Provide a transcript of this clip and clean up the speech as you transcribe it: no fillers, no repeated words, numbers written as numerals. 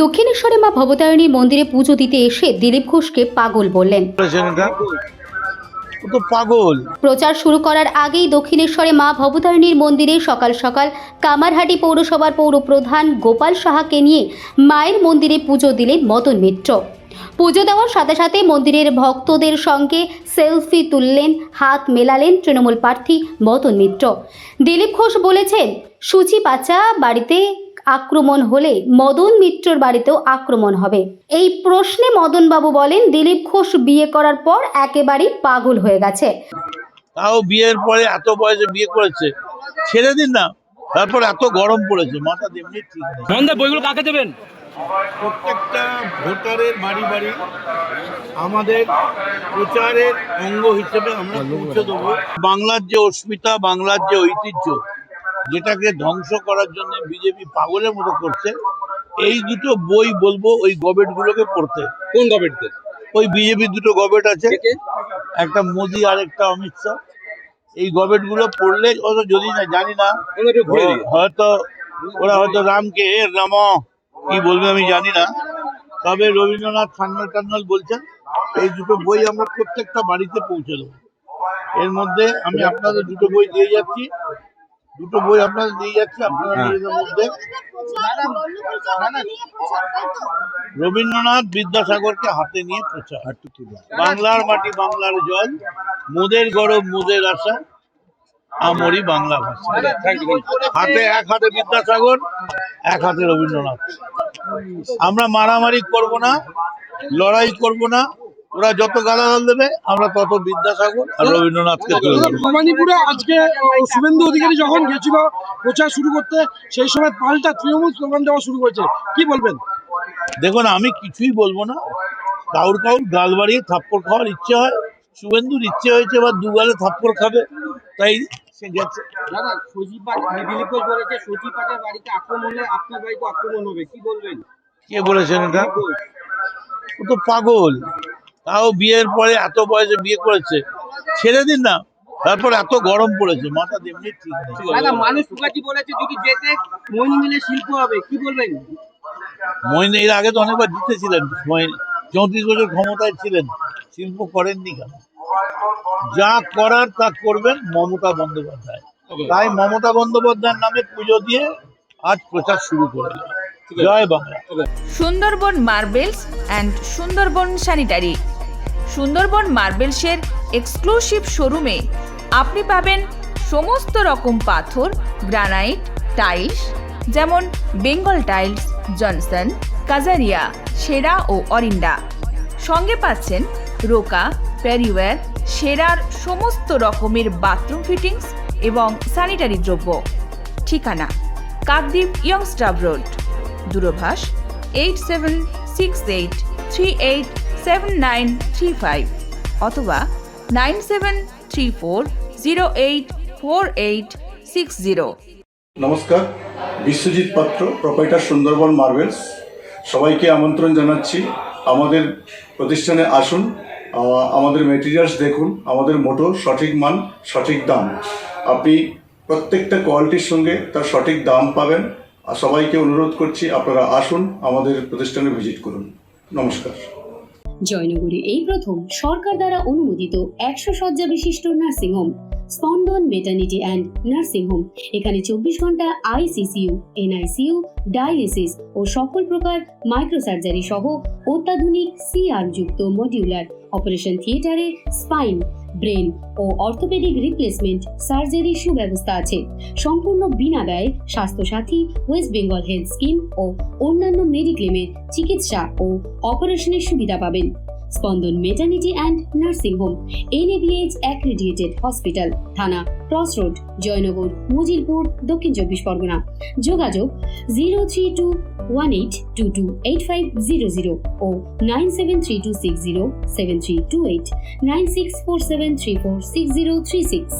দক্ষিণেশ্বরে মা ভবতারিণী মন্দিরে পুজো দিতে এসে দিলীপ ঘোষকে পাগল বললেন। তো পাগল প্রচার শুরু করার আগেই দক্ষিণেশ্বরে মা ভবতারিণীর মন্দিরে সকাল সকাল কামারহাটি পৌরসভার পৌরপ্রধান গোপাল সাহাকে নিয়ে মায়ের মন্দিরে পুজো দিলেন মদন মিত্র। পুজো দেওয়ার সাথে সাথে মন্দিরের ভক্তদের সঙ্গে সেলফি তুললেন, হাত মেলালেন তৃণমূল প্রার্থী মদন মিত্র। দিলীপ ঘোষ বলেছেন, সুচি বাচ্চা বাড়িতে আক্রমণ হলে মদন মিত্রর বাড়িতেও আক্রমণ হবে। এই প্রশ্নে মদনবাবু বলেন, দিলীপ ঘোষ বিয়ে করার পর একেবারেই পাগল হয়ে গেছে। তাও বিয়ের পরে এত বয়সে বিয়ে করেছে, ছেড়ে দিন না। তারপর এত গরম পড়েছে, মাথা এমনি ঠিক নেই। বইগুলো কাকে দেবেন? প্রত্যেকটা ভোটারের বাড়ি বাড়ি আমাদের প্রচারের অঙ্গ হিসেবে আমরা পৌঁছে দেবো। বাংলার যে অস্মিতা, বাংলার যে ঐতিহ্য, যেটাকে ধ্বংস করার জন্য বিজেপি পাগলের মতো করছে, এই দুটো বই বলবো ওই গভর্নমেন্ট গুলোকে পড়তে। কোন গভর্নমেন্টের? ওই বিজেপির দুটো গভর্নমেন্ট আছে, একটা মোদি আর একটা অমিত শাহ। এই গভর্নমেন্ট গুলো পড়লে, অত যদি না জানি না, হয়তো ওরা হয়তো রামকে রাম কি বলবে আমি জানি না, তবে রবীন্দ্রনাথ টান্নাল বলছেন এই দুটো বই আমরা প্রত্যেকটা বাড়িতে পৌঁছে দেবো। এর মধ্যে আমি আপনাদের দুটো বই দিয়ে যাচ্ছি, আপনারা নিজেদের মধ্যে রবীন্দ্রনাথ বিদ্যাসাগরকে হাতে নিয়ে প্রচার। বাংলার মাটি বাংলার জল, মোদের গরব মোদের আশা, আমরি বাংলা ভাষা। হাতে এক হাতে বিদ্যাসাগর, এক হাতে রবীন্দ্রনাথ। আমরা মারামারি করব না, লড়াই করব না। ওরা যত গালাগাল দেবে আমরা তত বিদ্যাসাগর আর রবীন্দ্রনাথকে তুলে দেবো। ভবানীপুরে আজকে শুভেন্দু অধিকারী যখন গেছিল প্রচার শুরু করতে, সেই সময় পাল্টা তৃণমূল স্লোগান দেওয়া শুরু করেছে, কি বলবেন? দেখুন, আমি কিছুই বলবো না। কাউর গাল বাড়িয়ে থাপ্পড় খাওয়ার ইচ্ছে হয়, শুভেন্দুর ইচ্ছে হয়েছে এবার দুগালে থাপ্পড় খাবে, তাই সে গেছে। দাদা, দিলীপ ঘোষ বলেছে সচিবাচার বাড়িতে আক্রমণ হলে আপনার বাড়িতে আক্রমণ হবে, কি বলবেন? কে বলেছেন এটা? ও তো পাগল। তাও বিয়ের পরে এত বয়সে বিয়ে করেছে, ছেড়ে দিন না। তারপর এত গরম পড়েছে, মাথা এমনি ঠিক নেই। দাদা, মানুষ মুখার্জি বলেছে যদি জেতে মইন মিলে শিল্প হবে, কি বলবেন? মইন এর আগে তো অনেকবার জিতেছিলেন, 34 বছর ক্ষমতায় ছিলেন, শিল্প করেননি কেন? যা করার তা করবেন মমতা বন্দ্যোপাধ্যায়। তাই মমতা বন্দ্যোপাধ্যায়ের নামে পুজো দিয়ে আজ প্রচার শুরু করে দিলাম। জয় Bangla. Sundarban marbles and Sundarban sanitary. Sundarban মার্বেলসের এক্সক্লুসিভ শোরুমে আপনি পাবেন সমস্ত রকম পাথর, গ্রানাইট, টাইলস, যেমন বেঙ্গল টাইলস, জনসন, কাজারিয়া, সেরা ও অরিন্ডা। সঙ্গে পাচ্ছেন রোকা, প্যারিওয়্যার, সেরার সমস্ত রকমের বাথরুম ফিটিংস এবং স্যানিটারি দ্রব্য। ঠিকানা: কাকদ্বীপ ইয়ংস্টার রোড, দূরভাষ 8768387935 অথবা 9734084860। নমস্কার, বিশ্বজিৎ পাত্র, প্রোপাইটার সুন্দরবন মার্বেলস। সবাইকে আমন্ত্রণ জানাচ্ছি আমাদের প্রতিষ্ঠানে আসুন, আমাদের মেটেরিয়ালস দেখুন। আমাদের মোটো সঠিক মান, সঠিক দাম। আপনি প্রত্যেকটা কোয়ালিটির সঙ্গে তার সঠিক দাম পাবেন। আর সবাইকে অনুরোধ করছি আপনারা আসুন, আমাদের প্রতিষ্ঠানে ভিজিট করুন। নমস্কার। জয়নগরে এই প্রথম সরকার দ্বারা অনুমোদিত 100 শয্যা বিশিষ্ট নার্সিংহোম স্পন্দন মেটার্নিটি অ্যান্ড নার্সিং হোম। এখানে 24 ঘন্টা আইসিসিইউ, এনআইসিইউ, ডায়ালিসিস ও সকল প্রকার মাইক্রোসার্জারি সহ অত্যাধুনিক সিআর যুক্ত মডিউলার অপারেশন থিয়েটারে স্পাইন, ব্রেন ও অর্থোপেডিক রিপ্লেসমেন্ট সার্জারির সুব্যবস্থা আছে। সম্পূর্ণ বিনা ব্যয় Swasthya Sathi, West Bengal health scheme ও অন্যান্য মেডিক্লেমের চিকিৎসা ও অপারেশনের সুবিধা পাবেন। Spandan maternity and nursing home, NABH accredited hospital, Thana cross road, Joynagar, Majilpur, Dakshin 24 Pargana. যোগাযোগ 03218228500 ও 9732607328, 9647346036।